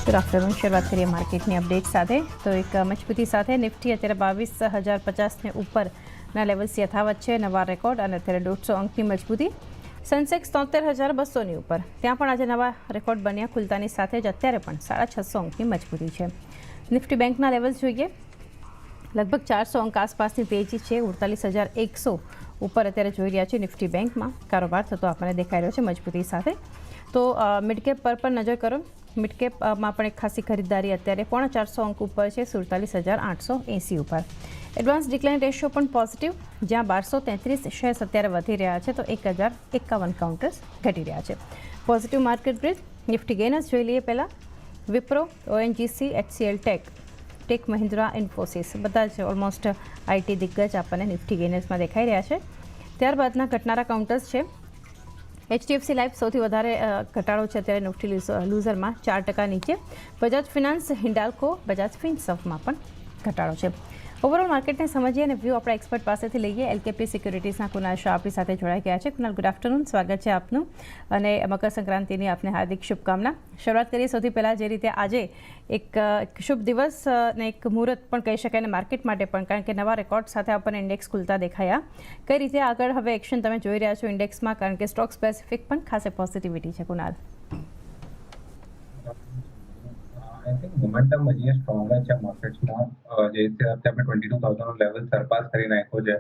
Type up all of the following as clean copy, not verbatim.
Good afternoon. શરૂઆત કરીએ માર્કેટની અપડેટ સાથે. તો એક મજબૂતી સાથે નિફ્ટી અત્યારે 22,050ને ઉપરના લેવલ્સ યથાવત છે, નવા રેકોર્ડ, અને અત્યારે 150 અંકની મજબૂતી. સેન્સેક્સ 73,200ની ઉપર, ત્યાં પણ આજે નવા રેકોર્ડ બન્યા ખુલતાની સાથે જ અત્યારે પણ 650 અંકની મજબૂતી છે. નિફ્ટી બેંકના લેવલ્સ જોઈએ, લગભગ 400 અંક આસપાસની તેજી છે. 48,100 ઉપર અત્યારે જોઈ રહ્યા છે નિફ્ટી બેંકમાં કારોબાર થતો આપણને દેખાઈ રહ્યો છે મજબૂતી સાથે. તો મિડકેપ પર પણ નજર કરો. મિડકેપમાં પણ એક ખાસી ખરીદદારી અત્યારે 450 અંક ઉપર છે, 47,880 ઉપર. એડવાન્સ ડિક્લાઇન રેશિયો પણ પોઝિટિવ, જ્યાં 1233 શેર્સ અત્યારે વધી રહ્યા છે, તો 1051 કાઉન્ટર્સ ઘટી રહ્યા છે. Positive market grid. Nifty gainers જોઈ લઈએ પહેલાં. Wipro, ONGC, HCL Tech Mahindra, Infosys, બધા જ ઓલમોસ્ટ આઈટી દિગ્ગજ આપણને નિફ્ટી ગેનર્સમાં દેખાઈ રહ્યા છે. ત્યારબાદના ઘટનારા કાઉન્ટર્સ છે. એચડીએફસી લાઈફ સૌથી વધારે ઘટાડો છે અત્યારે નિફ્ટી લૂઝરમાં, 4% નીચે. બજાજ ફિનાન્સ, હિન્ડાલ્કો, બજાજ ફિનસર્વમાં પણ ઘટાડો છે. ઓવરઓલ માર્કેટને સમજીએ અને વ્યૂ આપણા એક્સપર્ટ પાસેથી લઈએ. એલકેપી સિક્યુરિટીઝના કુનાલ શાહ આપણી સાથે જોડાઈ ગયા છે. કુનાલ, ગુડ આફ્ટરનૂન, સ્વાગત છે આપનું, અને મકર સંક્રાંતિની આપને હાર્દિક શુભકામના. શરૂઆત કરીએ સૌથી પહેલાં જે રીતે આજે એક શુભ દિવસ અને એક મુહૂર્ત પણ કહી શકાય, અને માર્કેટ માટે પણ, કારણ કે નવા રેકોર્ડ સાથે આપણને ઇન્ડેક્સ ખુલતા દેખાયા. કઈ રીતે આગળ હવે એક્શન તમે જોઈ રહ્યા છો ઇન્ડેક્સમાં, કારણ કે સ્ટોક સ્પેસિફિક પણ ખાસ પોઝિટિવિટી છે કુનાલ? આઈ થિંક મોમેન્ટમ હજી સ્ટ્રોંગ છે માર્કેટ્સમાં. જે રીતે આપણે 22,000 લેવલ સરપાસ કરી નાખ્યો છે.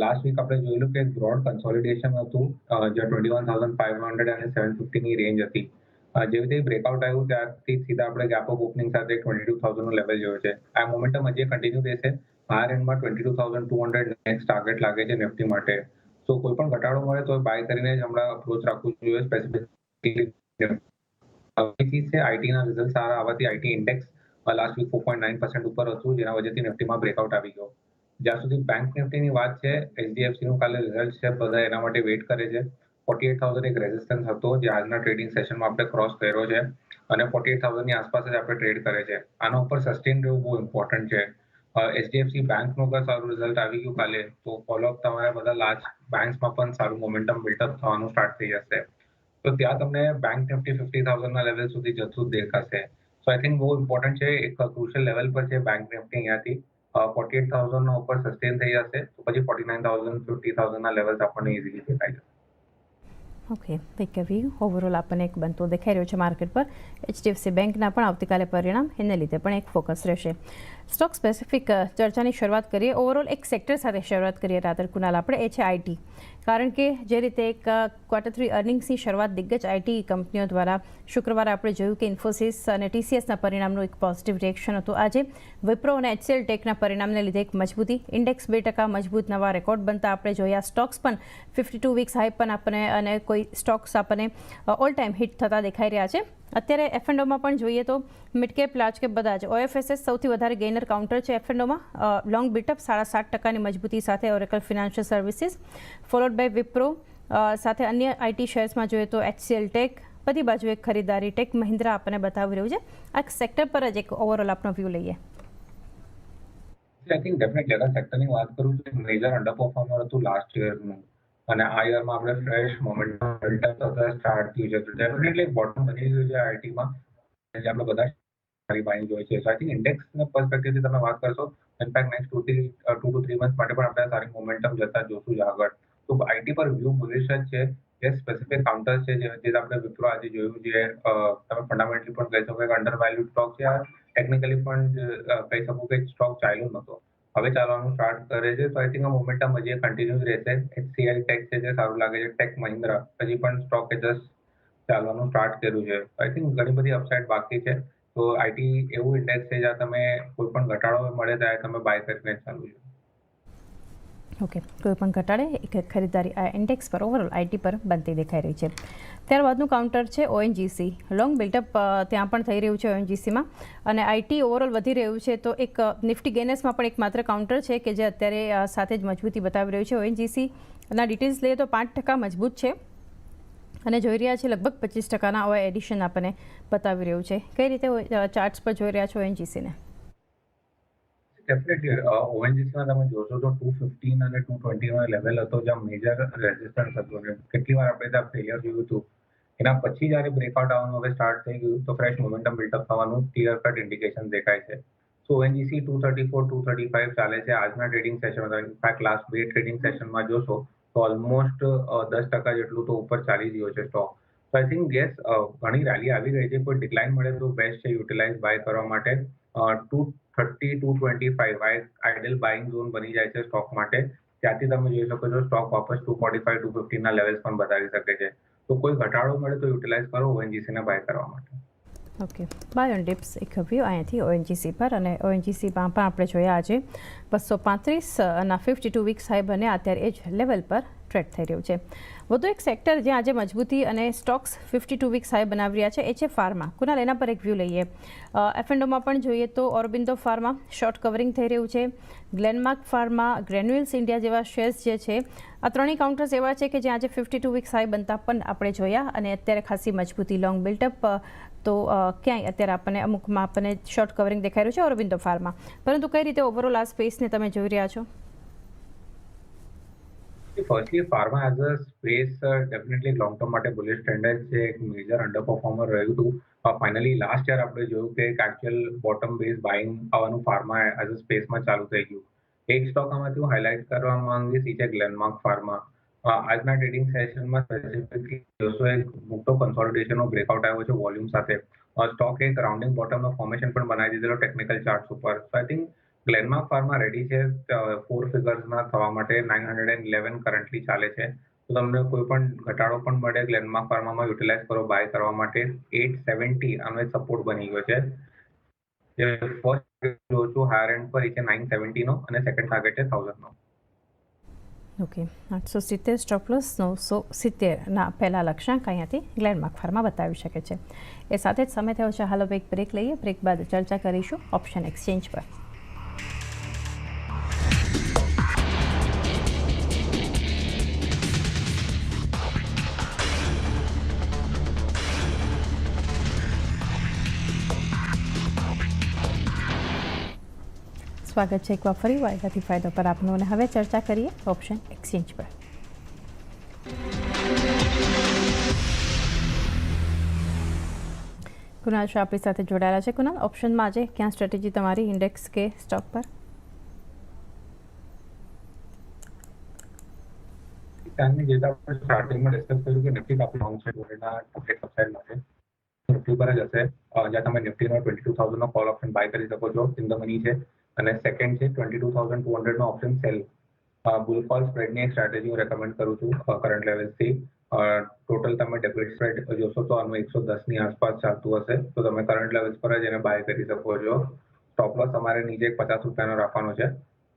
લાસ્ટ વીક આપણે જોયેલું કે બ્રોડ કન્સોલિડેશન હતું, જે 21,500 અને 750ની રેન્જ હતી. જેવી રીતે બ્રેકઆઉટ આવ્યું ત્યારથી સીધા આપણે ગેપ અપ ઓપનિંગ સાથે 22,000 લેવલ જોયો છે. આ મોમેન્ટમ હજી કન્ટિન્યુ રહેશે. હાયર એન્ડમાં 22,200 નેક્સ્ટ ટાર્ગેટ લાગે છે નિફ્ટી માટે. તો કોઈ પણ ઘટાડો મળે તો બાય કરીને જ હમણાં અપ્રોચ રાખવું જોઈએ. સ્પેસિફિકલી ચીજ છે, આઈટીના રિઝલ્ટ સારા આવવાથી આઈટી ઇન્ડેક્સ લાસ્ટ વીક 4.9% ઉપર હતું, જેના વજહથી નિફ્ટીમાં બ્રેકઆઉટ આવી ગયો. જ્યાં સુધી બેંક નિફ્ટીની વાત છે, એચડીએફસીનું કાલે રિઝલ્ટ છે, બધા એના માટે વેઇટ કરે છે. 48,000 એક રેઝિસ્ટન્સ હતો, જે આજના ટ્રેડિંગ સેશનમાં આપણે ક્રોસ કર્યો છે, અને 48,000ની આસપાસ જ આપણે ટ્રેડ કરે છે. આના ઉપર સસ્ટેન રહેવું બહુ ઇમ્પોર્ટન્ટ છે. એચડીએફસી બેંકનું પણ સારું રિઝલ્ટ આવી ગયું કાલે, તો ફોલોઅપ તમારા બધા લાર્જ બેંક્સમાં પણ સારું મોમેન્ટમ બિલ્ટઅપ થવાનું સ્ટાર્ટ થઈ જશે. તો ત્યાં તમને બેંક નિફ્ટી 50,000ના લેવલ સુધી જતું જ દેખાશે. સો આઈ થિંક બહુ ઇમ્પોર્ટન્ટ છે. એક ક્રુશિયલ લેવલ પર છે બેંક નિફ્ટી. અહીંયાથી 48,000ના ઉપર સસ્ટેન થઈ જશે, તો પછી 49,000, 50,000ના લેવલ્સ આપણને ઇઝીલી દેખાય છે. Okay, thank you. ઓવરઓલ આપણને એક બનતો દેખાઈ રહ્યો છે માર્કેટ પર. એચડીએફસી બેંકના પણ આવતીકાલે પરિણામ, એને લીધે પણ એક ફોકસ રહેશે. સ્ટોક સ્પેસિફિક ચર્ચાની શરૂઆત કરીએ. ઓવરઓલ એક સેક્ટર સાથે શરૂઆત કરીએ રાધર કુનાલ આપણે, એ છે આઈટી. કારણ કે જે રીતે એક Q3 અર્નિંગ્સની શરૂઆત દિગ્ગજ આઈટી કંપનીઓ દ્વારા શુક્રવારે આપણે જોયું કે ઇન્ફોસિસ અને ટીસીએસના પરિણામનું એક પોઝિટિવ રિએક્શન હતું. આજે વિપ્રો અને એચસીએલ ટેકના પરિણામને લીધે એક મજબૂતી, ઇન્ડેક્સ 2% મજબૂત, નવા રેકોર્ડ બનતા આપણે જોયા. સ્ટોક્સ પણ 52 વીક્સ હાઈ પણ આપણને, અને કોઈ સ્ટોક્સ આપણને ઓલ ટાઈમ હિટ થતા દેખાઈ રહ્યા છે. અત્યારે એફએન્ડોમાં પણ જોઈએ તો મિડકેપ, લાર્જ કેપ બધા જ. ઓએફએસએસ સૌથી વધારે ગેઇનર કાઉન્ટર છે એફએન્ડોમાં, લોંગ બિલ્ટઅપ 7.5%ની મજબૂતી સાથે. Oracle Financial Services followed by Wipro, સાથે અન્ય આઈટી શેર્સમાં જોઈએ તો એચસીએલ ટેક, બધી બાજુ એક ખરીદારી. ટેક મહિન્દ્રા આપણને બતાવી રહ્યું છે. આ સેક્ટર પર જ એક ઓવરઓલ આપનો વ્યૂ લઈએ. આઈ થિંક ડેફિનેટલી અગર સેક્ટરની વાત કરું તો મેજર અંડર પરફોર્મર હતું લાસ્ટ યરનું, અને આ યરમાં આપણે ફ્રેશ મોમેન્ટમ બિલ્ટઅપ થતા સ્ટાર્ટ થયું છે. તો ડેફિનેટલી બોટમ બની ગયું છે આઈટીમાં, જે આપણે બધા સારી બાઇંગ જોઈએ છે. સો આઈ થિંક ઇન્ડેક્સના પર્સપેક્ટિવથી તમે વાત કરશો, ઇનફેક્ટ નેક્સ્ટ 2 to 3 મંથ માટે પણ આપણે સારી મોમેન્ટમ જતા જોશું જ આગળ. તો આઈટી પર વ્યૂ બુલિશ જ છે. જે સ્પેસિફિક કાઉન્ટર છે, જે આપણે વિપ્રો આજે જોયું, જે તમે ફંડામેન્ટલી પણ કહી શકો કે અંડર વેલ્યુ સ્ટોક છે. ટેકનિકલી પણ કહી શકો કે સ્ટોક ચાલ્યો નતો, હવે ચાલવાનું સ્ટાર્ટ કરે છે. તો આઈ થિંક આ મોમેન્ટમ હજી કન્ટિન્યુ રહેશે. એચસીએલ ટેક છે, જે સારું લાગે છે. ટેક મહિન્દ્રા હજી પણ સ્ટોકે જસ્ટ ચાલવાનું સ્ટાર્ટ કર્યું છે. આઈ થિંક ઘણી બધી અપસાઇડ બાકી છે. તો આઈટી એવું ઇન્ડેક્સ છે જ્યાં તમે કોઈ પણ ઘટાડો મળે ત્યારે તમે બાય કરીને ચાલુ છે. ઓકે, કોઈ પણ ઘટાડે એક ખરીદારી આ ઇન્ડેક્સ પર, ઓવરઓલ આઈટી પર બનતી દેખાઈ રહી છે. ત્યારબાદનું કાઉન્ટર છે ઓએનજીસી. લોંગ બિલ્ટઅપ ત્યાં પણ થઈ રહ્યું છે ઓએનજીસીમાં, અને આઈટી ઓવરઓલ વધી રહ્યું છે. તો એક નિફ્ટી ગેનર્સમાં પણ એક માત્ર કાઉન્ટર છે કે જે અત્યારે સાથે જ મજબૂતી બતાવી રહ્યું છે. ઓએનજીસીના ડિટેલ્સ લઈએ તો 5% મજબૂત છે, અને જોઈ રહ્યા છે લગભગ 25%ના એડિશન આપણને બતાવી રહ્યું છે. કઈ રીતે ચાર્ટ્સ પર જોઈ રહ્યા છો ઓએનજીસીને? ડેફિનેટલી ઓએનજીસીમાં તમે જોશો તો 215 અને 220નો લેવલ હતો, જ્યાં મેજર રેઝિસ્ટન્સ હતું. અને કેટલી વાર આપણે ત્યાં ફેલિયર જોયું હતું એના પછી જ્યારે બ્રેકઆઉટ આવવાનું હવે સ્ટાર્ટ થઈ ગયું તો ફ્રેશ મોમેન્ટમ બિલ્ડઅપ થવાનું ક્લિયર કટ ઇન્ડિકેશન દેખાય છે. સો ઓએનજીસી 234 235 ચાલે છે આજના ટ્રેડિંગ સેશનમાં. ઇનફેક્ટ લાસ્ટ 2 ટ્રેડિંગ સેશનમાં જોશો તો ઓલમોસ્ટ 10% જેટલું તો ઉપર ચાલી રહ્યો છે સ્ટોક. તો આઈ થિંક યસ ઘણી રેલી આવી ગઈ છે. કોઈ ડિક્લાઇન મળે તો બેસ્ટ છે યુટિલાઇઝ બાય કરવા માટે. 230 225 આઇડલ બાઇંગ ઝોન બની જાય છે સ્ટોક માટે. ત્યાંથી તમે જોઈ શકો છો સ્ટોક વાપસ 245 250 ના લેવલ્સ પણ બતાવી શકે છે. તો કોઈ ઘટાડો મળે તો યુટિલાઇઝ કરો ઓએનજીસીને બાય કરવા માટે. ઓકે, બાય ઓન ડિપ્સ એક વ્યૂ અહીંયાથી ઓએનજીસી પર, અને ઓએનજીસીમાં પણ આપણે જોયા આજે 235 ના 52 વીક્સ હાઈ બને અત્યારે એ જ લેવલ પર ટ્રેડ થઈ રહ્યું છે. વધુ એક સેક્ટર જ્યાં આજે મજબૂતી અને સ્ટોક્સ 52 વીક્સ હાઈ બનાવી રહ્યા છે એ છે ફાર્મા. કુનાલ, એના પર એક વ્યૂ લઈએ. એફએન્ડોમાં પણ જોઈએ તો ઓરોબિંદો ફાર્મા શોર્ટ કવરિંગ થઈ રહ્યું છે. ગ્લેનમાર્ક ફાર્મા, ગ્રેન્યુલ્સ ઇન્ડિયા જેવા શેર્સ જે છે, આ ત્રણેય કાઉન્ટર્સ એવા છે કે જ્યાં આજે 52 વીક્સ હાઈ બનતા પણ આપણે જોયા, અને અત્યારે ખાસી મજબૂતી લોંગ બિલ્ટઅપ તો ક્યાંય અત્યારે આપણને અમુકમાં આપણને શોર્ટ કવરિંગ દેખાઈ રહ્યું છે ઓરોબિંદો ફાર્મા. પરંતુ કઈ રીતે ઓવરઓલ આ સ્પેસને તમે જોઈ રહ્યા છો? Firstly pharma as a space definitely long term માટે બુલિશ ટ્રેન્ડ છે. એક મેજર અંડર પરફોર્મર રહ્યું હતું. ફાઇનલી લાસ્ટ યર આપણે જોયું કે એક એકચ્યુઅલ બોટમ બેઝ બાઇંગ આવવાનું ફાર્મા એઝ અ સ્પેસમાં ચાલુ થઈ ગયું. એક સ્ટોક આમાંથી હું હાઇલાઇટ કરવા માંગીશ, એ છે ગ્લેનમાર્ક ફાર્મા. આજના ટ્રેડિંગ સેશનમાં સ્પેસિફિકલી જોશો એક મોટો કન્સોલિડેશનનો બ્રેકઆઉટ આવ્યો છે વોલ્યુમ સાથે. સ્ટોક એક રાઉન્ડિંગ બોટમનો ફોર્મેશન પણ બનાવી દીધેલો ટેકનિકલ ચાર્ટ્સ ઉપર. So I think Glenmark pharma ready છે 4 ફિગર્સના થવા માટે. 911 કરન્ટલી ચાલે છે. તો તમને કોઈ પણ ઘટાડો પણ મળે ગ્લેનમાર્ક ફાર્મામાં યુટિલાઇઝ કરો બાય કરવા માટે. 870 આનો એક સપોર્ટ બની ગયો છે. જે ફર્સ્ટ જોઉં છું હાયર એન્ડ પર એ છે 970 નો, અને સેકન્ડ ટાર્ગેટ છે 1000 નો. ઓકે, 870 સ્ટોપ લોસ, 970ના પહેલા લક્ષ્યાંક અહીંયાથી ગ્લેનમાર્ક ફાર્મા બતાવી શકે છે. એ સાથે જ સમય થયો છે હાલ હવે એક બ્રેક લઈએ. બ્રેક બાદ ચર્ચા કરીશું ઓપ્શન એક્સચેન્જ પર. સ્વાગત છે એકવાર ફરી વાયદાથી ફાયદો પર આપનું, અને હવે ચર્ચા કરીએ ઓપ્શન એક્સચેન્જ પર. કુનાલ શાહ આપણી સાથે જોડાયેલા છે. કુનાલ, ઓપ્શનમાં આજે ક્યાં સ્ટ્રેટેજી તમારી ઇન્ડેક્સ કે સ્ટોક પર? સ્ટાર્ટિંગમાં ડિસ્કસ કર્યું કે નિફ્ટી કાફી લોંગ છે એના ટાર્ગેટ અપસાઇડ માટે. નિફ્ટી પર જ હશે, જ્યાં તમે નિફ્ટીનો 22,000 નો કોલ ઓપ્શન બાય કરી શકો છો, ઇન ધ મની છે. અને સેકન્ડ છે 22,200 નો ઓપ્શન સેલ. બુલ કોલ સ્પ્રેડની એક સ્ટ્રેટેજી હું રેકમેન્ડ કરું છું કરંટ લેવલથી. ટોટલ તમે ડેબિટ સ્પ્રેડ જોશો તો આનું 110 ની આસપાસ ચાલતું હશે. તો તમે કરંટ લેવલ્સ પર જ એને બાય કરી શકો છો. સ્ટોપ લોસ તમારે નીચે 50 રૂપિયાનો રાખવાનો છે.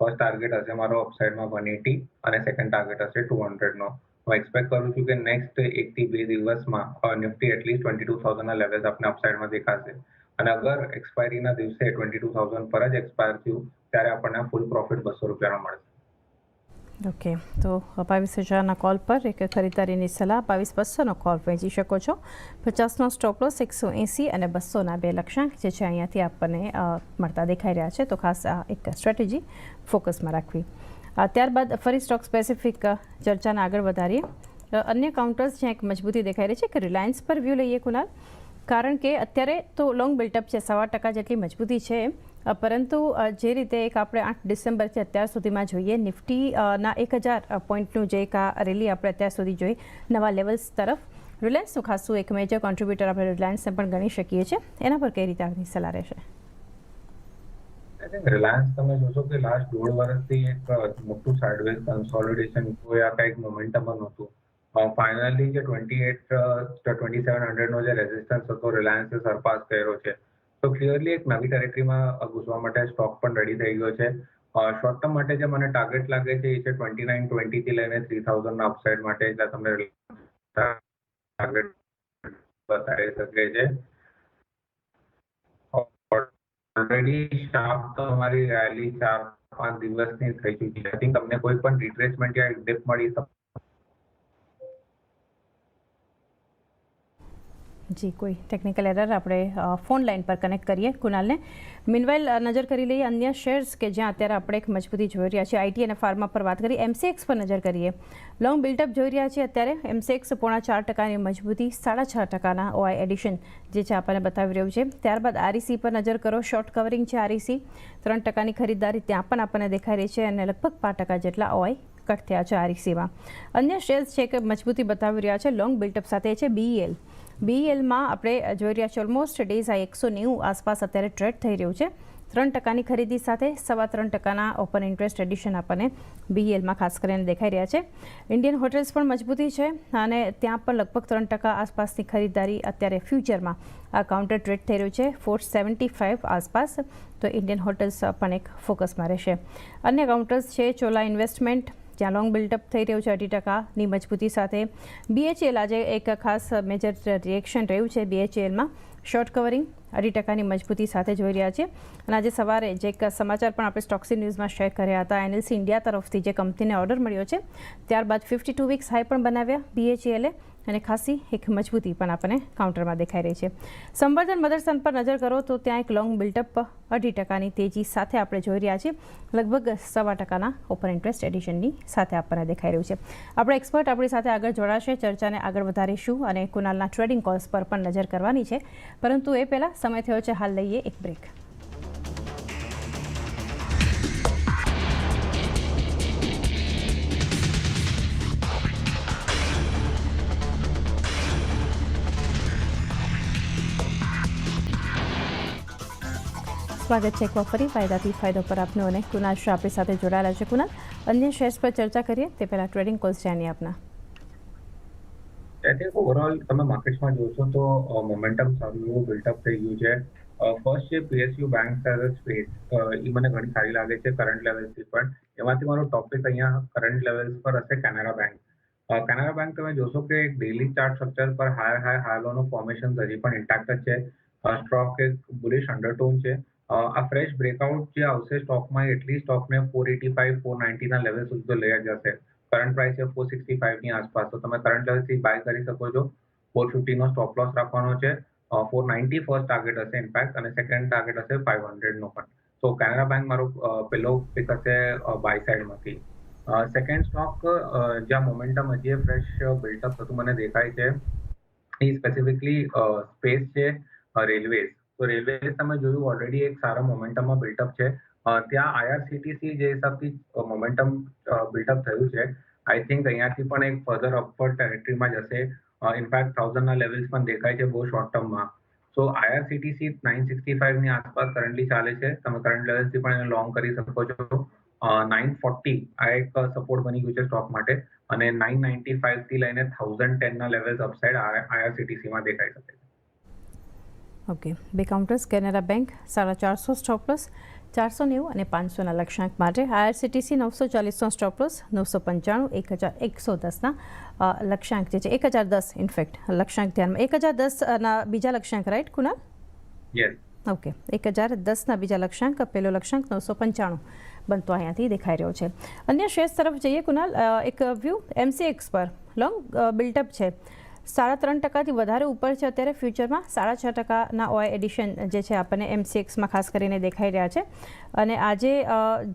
ફર્સ્ટ ટાર્ગેટ હશે મારો અપસાઇડમાં 180, અને સેકન્ડ ટાર્ગેટ હશે 200 નો. હું એક્સપેક્ટ કરું છું કે નેક્સ્ટ 1 થી 2 દિવસમાં નિફ્ટી એટલીસ્ટ 22,000 ના લેવલ્સ આપણે અપસાઇડમાં દેખાશે. અને અગર એક્સપાયરીના દિવસે 22,000 પર જ એક્સપાયર થયું ત્યારે આપણને ફૂલ પ્રોફિટ 200 રૂપિયાનો મળશે. ઓકે, તો 22,000ના કોલ પર એક ખરીદારીની સલાહ, 22,200નો કોલ વહેંચી શકો છો. 50નો સ્ટોપ લોસ, 180 અને 200ના બે લક્ષ્યાંક જે છે અહીંયાથી આપણને મળતા દેખાઈ રહ્યા છે. તો ખાસ આ એક સ્ટ્રેટેજી ફોકસમાં રાખવી. ત્યારબાદ ફરી સ્ટોક સ્પેસિફિક ચર્ચાને આગળ વધારીએ. અન્ય કાઉન્ટર્સ જ્યાં એક મજબૂતી દેખાઈ રહી છે કે રિલાયન્સ પર વ્યૂ લઈએ કુનાલ. કારણ કે અત્યારે તો લોંગ બિલ્ટઅપ છે, 1.25% જેટલી મજબૂતી છે. પરંતુ જે રીતે એક આપણે 8 ડિસેમ્બરથી અત્યાર સુધીમાં જોઈએ નિફ્ટીના 1000 પોઈન્ટનું જે એક આ રેલી આપણે અત્યાર સુધી જોઈ નવા લેવલ્સ તરફ, રિલાયન્સનું ખાસું એક મેજર કોન્ટ્રીબ્યુટર આપણે રિલાયન્સને પણ ગણી શકીએ છીએ. એના પર કઈ રીતે આપની સલાહ રહેશે? રિલાયન્સ તમે જોશો કે લાસ્ટ 1.5 વર્ષથી એક મોટું સાઇડવેઝ કન્સોલિડેશન કોઈ આ કંઈક મોમેન્ટમ નહોતું. ફાઇનલી જે 2700 નો જે રેઝિસ્ટન્સ હતો રિલાયન્સે સરપાસ કર્યો છે. તો ક્લિયરલી એક નવી ટેરેટરીમાં ઘૂસવા માટે સ્ટોક પણ રેડી થઈ ગયો છે. શોર્ટ ટર્મ માટે જે મને ટાર્ગેટ લાગે છે એ છે 2920 થી લઈને 3000 ના અપસાઇડ માટે, જ્યાં તમને ટાર્ગેટ બતાવી શકે છે. ઓલરેડી શાર્પ તમારી રેલી 4-5 દિવસની થઈ ચૂકી છે. આઈ થિંક તમને કોઈ પણ રિટ્રેસમેન્ટ યા ડિપ મળી જી કોઈ ટેકનિકલ એરર આપણે ફોન લાઈન પર કનેક્ટ કરીએ કુનાલને. મીનવાઇલ નજર કરી લઈએ અન્ય શેર્સ કે જ્યાં અત્યારે આપણે એક મજબૂતી જોઈ રહ્યા છીએ. આઈટી અને ફાર્મા પર વાત કરી. એમસીએક્સ પર નજર કરીએ. લોંગ બિલ્ટઅપ જોઈ રહ્યા છીએ અત્યારે. એમસીએક્સ 4.5% મજબૂતી, 6.5% ઓઆઈ એડિશન જે છે આપણને બતાવી રહ્યું છે. ત્યારબાદ આરઈસી પર નજર કરો. શોર્ટ કવરિંગ છે આરઈસી, 3% ખરીદદારી ત્યાં પણ આપણને દેખાઈ રહી છે અને લગભગ 5% જેટલા ઓઆઈ કટ થયા છે આરઈસીમાં. અન્ય શેર્સ છે કે મજબૂતી બતાવી રહ્યા છે લોંગ બિલ્ટઅપ સાથે છે બીઈએલ. બીઈએલમાં આપણે જોઈ રહ્યા છીએ ઓલમોસ્ટ ડેઝ આ 190 આસપાસ અત્યારે ટ્રેડ થઈ રહ્યું છે. 3% ખરીદી સાથે 3.25% ઓપન ઇન્ટરેસ્ટ એડિશન આપણને બીઈએલમાં ખાસ કરીને દેખાઈ રહ્યા છે. ઇન્ડિયન હોટેલ્સ પણ મજબૂતી છે અને ત્યાં પણ લગભગ 3% આસપાસની ખરીદદારી અત્યારે ફ્યુચરમાં આ કાઉન્ટર ટ્રેડ થઈ રહ્યું છે 475 આસપાસ. તો ઇન્ડિયન હોટેલ્સ પણ એક ફોકસમાં રહેશે. અન્ય કાઉન્ટર્સ છે ચોલા ઇન્વેસ્ટમેન્ટ જ્યાં લોંગ બિલ્ડઅપ થઈ રહ્યું છે 2.5%ની મજબૂતી સાથે. બીએચએલ આજે એક ખાસ મેજર રિએક્શન રહ્યું છે બીએચએલમાં. શોર્ટ કવરિંગ 2.5%ની મજબૂતી સાથે જોઈ રહ્યા છીએ. અને આજે સવારે જે એક સમાચાર પણ આપણે સ્ટોક્સી ન્યૂઝમાં શેર કર્યા હતા એનએલસી ઇન્ડિયા તરફથી જે કંપનીને ઓર્ડર મળ્યો છે ત્યારબાદ 52 વીક્સ હાઈ પણ બનાવ્યા બીએચએલે અને ખાસી એક મજબૂતી પણ આપણને કાઉન્ટરમાં દેખાઈ રહી છે. સંવર્ધન મધરસન પર નજર કરો તો ત્યાં એક લોંગ બિલ્ટઅપ 2.5%ની તેજી સાથે આપણે જોઈ રહ્યા છીએ. લગભગ 1.25%ના ઓપન ઇન્ટરેસ્ટ એડિશનની સાથે આપણને દેખાઈ રહ્યું છે. આપણે એક્સપર્ટ આપણી સાથે આગળ જોડાશે, ચર્ચાને આગળ વધારીશું અને કુનાલના ટ્રેડિંગ કોલ્સ પર પણ નજર કરવાની છે. પરંતુ એ પહેલાં સમય થયો છે હાલ લઈએ એક બ્રેક. સ્વાગત છે એકવાર ફરી ફાયદાથી ફાયદો પર આપનું અને કુનાલ શાહ આપણી સાથે જોડાયેલા છે. કુનાલ, અન્ય શેર્સ પર ચર્ચા કરીએ તે પહેલાં ટ્રેડિંગ કોલ્સ જાણીએ આપના. આઈ થિંક ઓવરઓલ તમે માર્કેટ્સમાં જોશો તો મોમેન્ટમ સારું એવું બિલ્ટઅપ થઈ ગયું છે. ફર્સ્ટ છે PSU bank as a space, એ મને ઘણી સારી લાગે છે કરંટ લેવલ્સથી પણ. એમાંથી મારો ટોપિક અહીંયા કરંટ લેવલ્સ પર હશે કેનરા બેંક. કેનરા બેંક તમે જોશો કે એક ડેલી ચાર્ટ સ્ટ્રક્ચર પર હાઈ લોનું ફોર્મેશન હજી પણ ઇન્ટેક્ટ જ છે. સ્ટોક એક બુલિશ અંડરટોન છે. આ ફ્રેશ બ્રેકઆઉટ જે આવશે સ્ટોકમાં એટલી સ્ટોકને 485 490ના લેવલ સુધી તો લઈ જશે. કરંટ પ્રાઇસ છે 465 ની આસપાસ, તો તમે કરંટ લેવલથી બાય કરી શકો છો. 450 નો સ્ટોપ લોસ રાખવાનો છે. 490 ફર્સ્ટ ટાર્ગેટ હશે ઇનફેક્ટ અને સેકન્ડ ટાર્ગેટ હશે 500 નો પણ. તો કેનરા બેંક મારો પહેલો પિક હશે બાય સાઇડમાંથી. સેકન્ડ સ્ટોક જ્યાં મોમેન્ટમ હજી ફ્રેશ બિલ્ટઅપ થતું મને દેખાય છે એ સ્પેસિફિકલી સ્પેસ છે રેલવેઝ. તો રેલવેઝ તમે જોયું ઓલરેડી એક સારા મોમેન્ટમમાં બિલ્ટઅપ છે. ત્યાં આઈઆરસીટીસી જે હિસાબથી મોમેન્ટમ બિલ્ટઅપ થયું છે આઈ થિંક અહીંયાથી પણ એક ફર્ધર અપવર્ડ ટેરેટરીમાં જશે. ઇનફેક્ટ 1000ના લેવલ્સ પણ દેખાય છે બહુ શોર્ટ ટર્મમાં. સો આઈઆરસીટીસી 965 ની આસપાસ કરન્ટલી ચાલે છે. તમે કરંટ લેવલ્સથી પણ એને લોંગ કરી શકો છો. 940 આ એક સપોર્ટ બની ગયું છે સ્ટોક માટે અને 995 થી લઈને 1010ના લેવલ્સ અપસાઇડ આઈઆરસીટીસીમાં દેખાઈ શકે છે. ઓકે, બે counters Canara bank 450 stop loss, 490 અને 500ના લક્ષ્યાંક માટે. આઈઆરસીટીસી 940નો સ્ટોપ લોસ, 995 1110ના લક્ષ્યાંક જે છે 1010 ઇનફેક્ટ લક્ષ્યાંક ધ્યાનમાં. 1010ના બીજા લક્ષ્યાંક રાઈટ કુનાલ? યસ. ઓકે, 1010ના બીજા લક્ષ્યાંક, પહેલો લક્ષ્યાંક 995 બનતો અહીંયાથી દેખાઈ રહ્યો છે. અન્ય શેર્સ તરફ જઈએ કુનાલ. એક વ્યૂ એમસીએક્સ પર લોંગ બિલ્ટઅપ છે, 3.5%થી વધારે ઉપર છે અત્યારે ફ્યુચરમાં. 6.5%ના ઓઆઈ એડિશન જે છે આપણને એમસીએક્સમાં ખાસ કરીને દેખાઈ રહ્યા છે. અને આજે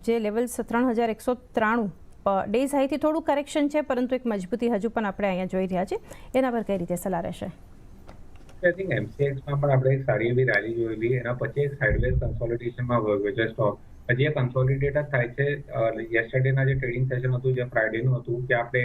જે લેવલ્સ 3193 ડેઝ હાઈથી થોડું કરેક્શન છે પરંતુ એક મજબૂતી હજુ પણ આપણે અહીંયા જોઈ રહ્યા છીએ. એના પર કઈ રીતે સલાહ રહેશે? આઈ થિંક એમસીએક્સમાં પણ આપણે એક સારી એવી રેલી જોયેલી. એના પછી એક સાઇડવેઝ કન્સોલિડેશનમાં વયો છે સ્ટોક. હજી એ કન્સોલિડેટ જ થાય છે. યસ્ટરડેના જે ટ્રેડિંગ સેશન હતું જે ફ્રાઇડેનું હતું કે આપણે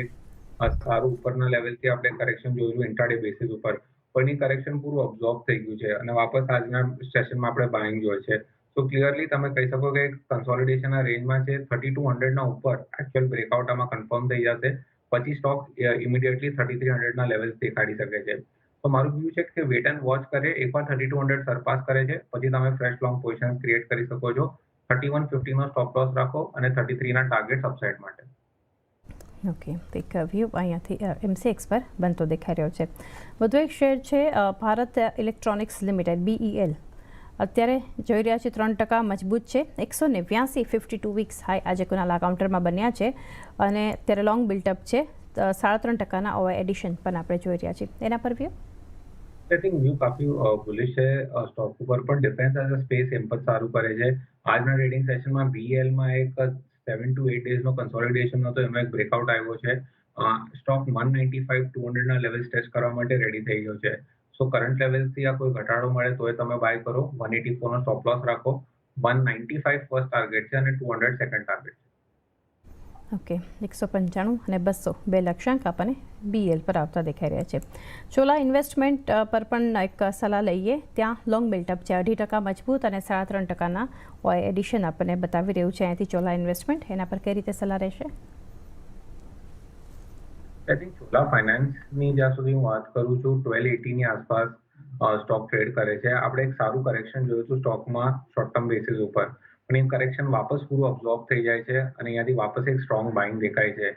સારું ઉપરના લેવલથી આપણે કરેક્શન જોયેલું ઇન્ટ્રાડે બેસિસ ઉપર. પણ એ કરેક્શન પૂરું અબ્ઝોર્બ થઈ ગયું છે અને વાપસ આજના સેશનમાં આપણે બાઇંગ જોઈએ છે. તો ક્લિયરલી તમે કહી શકો કે કન્સોલિડેશનના રેન્જમાં છે. 3200ના ઉપર એકચ્યુઅલ બ્રેકઆઉટ આમાં કન્ફર્મ થઈ જશે. પછી સ્ટોક ઇમિડિયેટલી 3300ના લેવલ્સ દેખાડી શકે છે. તો મારું વ્યૂ છે કે વેટ એન્ડ વોચ કરે. એકવાર 3200 સરપાસ કરે છે પછી તમે ફ્રેશ લોંગ પોઝિશન ક્રિએટ કરી શકો છો. 3150નો સ્ટોપ લોસ રાખો અને 33ના ટાર્ગેટ અપસાઇડ માટે. ઓકે, એક વ્યૂ અહીંયાથી એમસીએક્સ પર બનતો દેખાઈ રહ્યો છે. વધુ એક શેર છે ભારત ઇલેક્ટ્રોનિક્સ લિમિટેડ બીઈએલ. અત્યારે જોઈ રહ્યા છીએ 3% મજબૂત છે. 189 52 વીક્સ હાઈ આજે કુનાલ કાઉન્ટરમાં બન્યા છે અને અત્યારે લોંગ બિલ્ટઅપ છે. 3.5%ના ઓઆઈ એડિશન પણ આપણે જોઈ રહ્યા છીએ. એના પર વ્યૂ? આઈ થિંક વ્યૂ કાફી બુલિશ છે સ્ટોક ઉપર, પણ ડિફેન્સ એઝ અ સ્પેસ એમ પણ સારું કરે છે. આજના ટ્રેડિંગ સેશનમાં બીએલમાં એક 7 to 8 ડેઝનો કન્સોલિડેશન હતો, એમાં એક બ્રેકઆઉટ આવ્યો છે. સ્ટોક 195-200 ના લેવલ્સ ટેસ્ટ કરવા માટે રેડી થઈ ગયો છે. સો કરંટ લેવલથી આ કોઈ ઘટાડો મળે તોય તમે બાય કરો. 184 નો સ્ટોપ લોસ રાખો. 195 ફર્સ્ટ ટાર્ગેટ છે અને 200 સેકન્ડ ટાર્ગેટ છે. ઓકે, 195 અને 200 બે લક્ષ્યાંક આપણને બીએલ પર આવતા દેખાઈ રહ્યા છે. ચોલા ઇન્વેસ્ટમેન્ટ પર પણ એક સલાહ લઈએ. ત્યાં લોંગ બિલ્ટઅપ છે, 2.5% મજબૂત અને 3.5%ના ઓય એડિશન આપણને બતાવી રહ્યું છે અહીંથી ચોલા ઇન્વેસ્ટમેન્ટ. એના પર કઈ રીતે સલાહ રહેશે? આઈ થિંક ચોલા ફાઇનાન્સની જ્યાં સુધી હું વાત કરું છું 1280 ની આસપાસ સ્ટોક ટ્રેડ કરે છે. આપણે એક સારું કરેક્શન જોયું હતું સ્ટોકમાં શોર્ટ ટર્મ બેસિસ ઉપર, પણ એ કરેક્શન વાપસ પૂરું અબ્ઝોર્બ થઈ જાય છે અને અહીંયાથી વાપસ એક સ્ટ્રોંગ બાઇંગ દેખાય છે.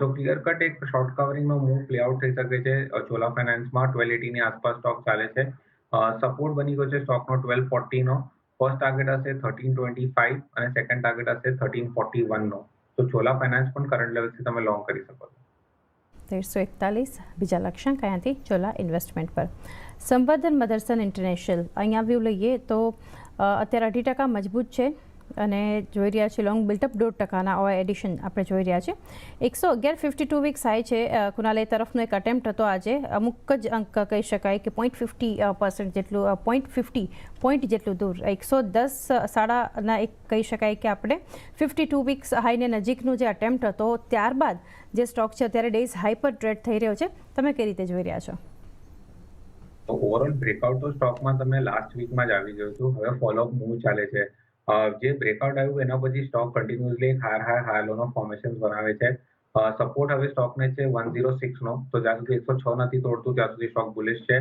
સો ક્લિયર કટ એક શોર્ટ કવરિંગનો મૂવ પ્લે આઉટ થઈ શકે છે ચોલા ફાઇનાન્સમાં. 1280 ની આસપાસ સ્ટોક ચાલે છે. સપોર્ટ બની ગયો છે સ્ટોકનો 1240 નો. ફર્સ્ટ ટાર્ગેટ હશે 1325 અને સેકન્ડ ટાર્ગેટ હશે 1341 નો. તો ચોલા ફાઇનાન્સ પણ કરંટ લેવલથી તમે લોંગ કરી શકો છો. 1341 બીજા લક્ષ્યાંક અહીંયાથી ચોલા ઇન્વેસ્ટમેન્ટ પર. સંવર્ધન મધરસન ઇન્ટરનેશનલ, અહીંયા વ્યૂ લઈએ તો અત્યારે 2.5% મજબૂત છે અને જોઈ રહ્યા છીએ લોંગ બિલ્ટઅપ 1.5%ના ઓય એડિશન આપણે જોઈ રહ્યા છીએ. 111.52 વીક્સ હાઈ છે. કુનાલ એ તરફનો એક અટેમ્પ્ટ હતો આજે. અમુક જ અંક કહી શકાય કે 0.50% જેટલું 0.50 પોઈન્ટ જેટલું દૂર 110 સાડાના એક કહી શકાય કે આપણે 52 વીક્સ હાઈને નજીકનો જે અટેમ્પ્ટ હતો, ત્યારબાદ જે સ્ટોક છે અત્યારે ડેઝ હાઈ પર ટ્રેડ થઈ રહ્યો છે. તમે કઈ રીતે જોઈ રહ્યા છો? તો ઓવરઓલ બ્રેકઆઉટ તો સ્ટોકમાં તમે લાસ્ટ વીકમાં જ આવી ગયું હતું. હવે ફોલોઅપ મૂવ ચાલે છે. જે બ્રેકઆઉટ આવ્યું એના પછી સ્ટોક કન્ટિન્યુઅસલી એક હાયર લોનો ફોર્મેશન બનાવે છે. સપોર્ટ હવે સ્ટોકને છે 106 નો. તો જ્યાં સુધી 106 નથી તોડતું ત્યાં સુધી સ્ટોક બુલિશ છે.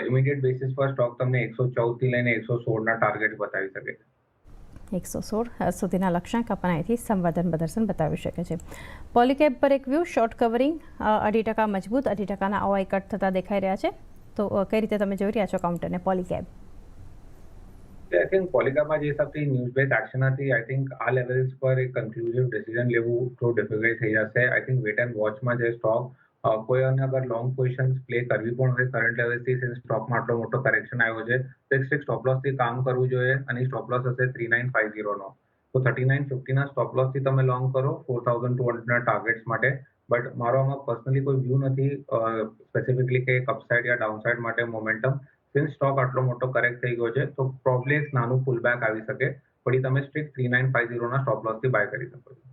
ઇમિડિયેટ બેસિસ પર સ્ટોક તમને 114 થી લઈને 116 ના ટાર્ગેટ બતાવી શકે છે. 116 સુધીના લક્ષ્યાંક આપણને અહીંથી સંવર્ધન મધરસન બતાવી શકે છે. પોલીકેબ પર એક વ્યૂ શોર્ટ કવરિંગ 2.5% મજબૂત, 2.5%ના ઓય કટ થતા દેખાઈ રહ્યા છે. તો કઈ રીતે તમે જોઈ રહ્યા છો કાઉન્ટરને પોલીકેબ? આઈ થિંક પોલિકામાં જે હિસાબથી ન્યૂઝ બેઝ એક્શન હતી, આઈ થિંક આ લેવલ્સ પર એક કન્ક્લુઝિવ ડિસિઝન લેવું થોડું ડિફિકલ્ટ થઈ જશે. આઈ થિંક વેટ એન્ડ વોચમાં છે સ્ટોક. કોઈને અગર લોંગ પોઝિશન્સ પ્લે કરવી પણ હોય કરંટ લેવલથી, સ્ટોકમાં આટલો મોટો કરેક્શન આવ્યો છે તો એક સ્ટ્રિક્ટ સ્ટોપ લોસથી કામ કરવું જોઈએ અને સ્ટોપ લોસ હશે 3950 નો. તો 3950 ના સ્ટોપ લોસથી તમે લોંગ કરો 4200 ના ટાર્ગેટ્સ માટે. બટ મારો આમાં પર્સનલી કોઈ વ્યૂ નથી સ્પેસિફિકલી કે એક અપસાઇડ યા ડાઉનસાઇડ માટે મોમેન્ટમ. સિન્સ સ્ટોક આટલો મોટો કરેક્ટ થઈ ગયો છે તો પ્રોબ્લી એક નાનું પુલબેક આવી શકે, પણ તમે સ્ટ્રિક્ટ 3950 ના સ્ટોપ લોસથી બાય કરી શકો છો.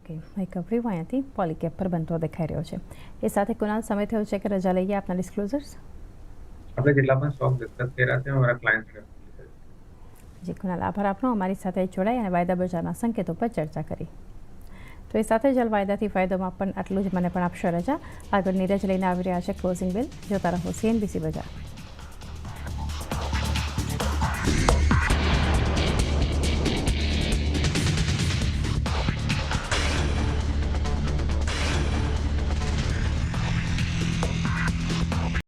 ઓકે, રિકવરી અહીંયાથી પોલીકેપ પર બનતો દેખાઈ રહ્યો છે. એ સાથે કુનાલ, સમય થયો છે કે રજા લઈએ આપના ડિસ્ક્લોઝર્સ. આપણે જેટલા પણ સ્ટોક ડિસ્કસ કર્યા છે અમારા ક્લાયન્ટ્સને. જી કુનાલ, આભાર આપનો અમારી સાથે જોડાઈ અને વાયદા બજારના સંકેતો પર ચર્ચા કરી. તો એ સાથે જ વાયદાથી ફાયદોમાં પણ આટલું જ. મને પણ આપશો રજા. આગળ નીરજ લઈને આવી રહ્યા છે ક્લોઝિંગ બેલ. જોતા રહો CNBC બજાર.